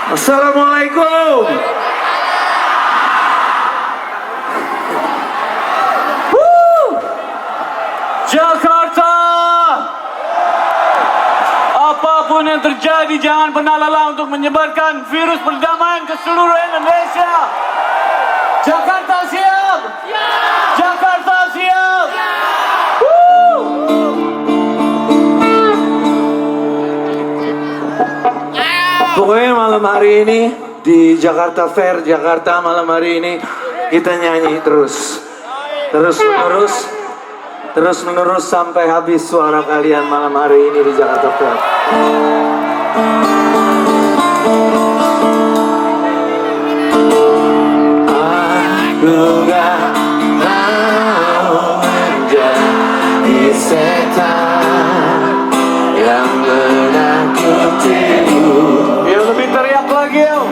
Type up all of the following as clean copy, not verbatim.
Assalamualaikum. Jakarta. Apapun yang terjadi, jangan pernah lelah untuk menyebarkan virus perdamaian ke seluruh Indonesia. Jakarta siap? Jakarta siap? Pokoknya malam hari ini di Jakarta Fair, Jakarta malam hari ini kita nyanyi terus menerus sampai habis suara kalian malam hari ini di Jakarta Fair. Aku gak mau menjadi setan yang menakutimu. Yuk lebih teriak lagi yuk.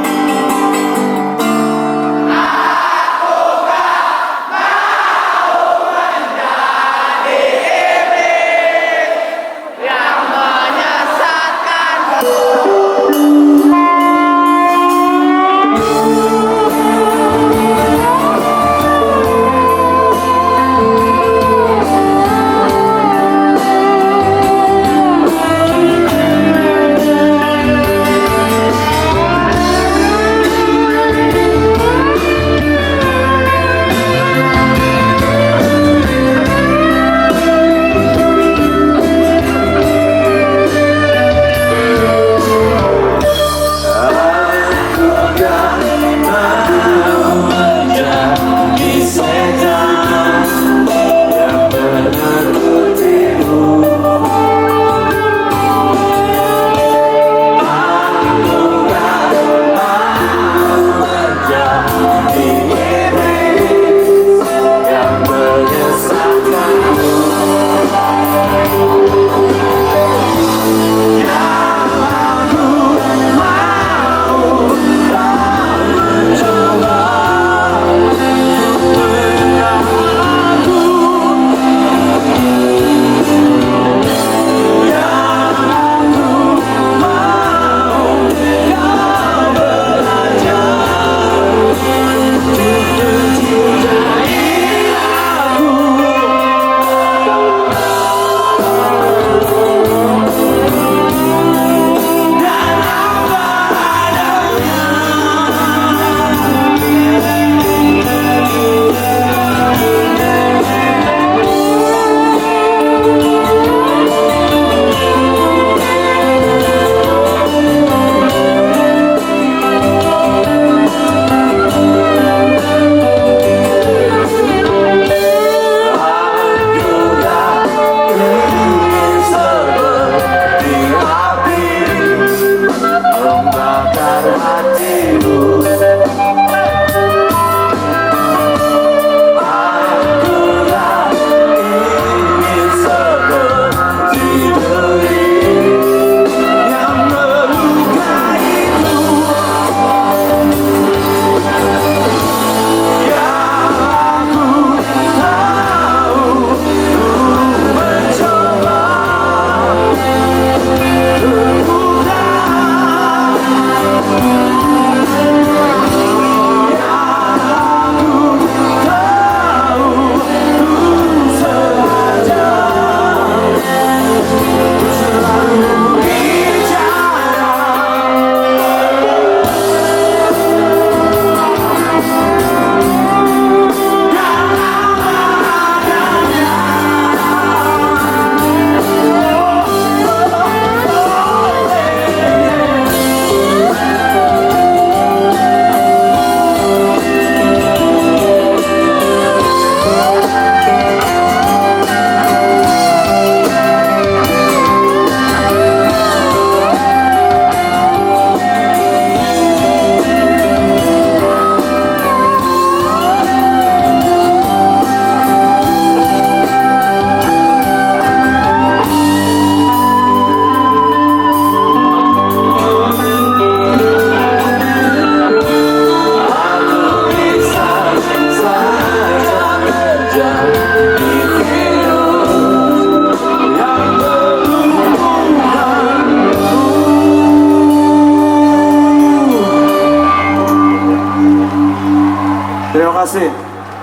Terima kasih.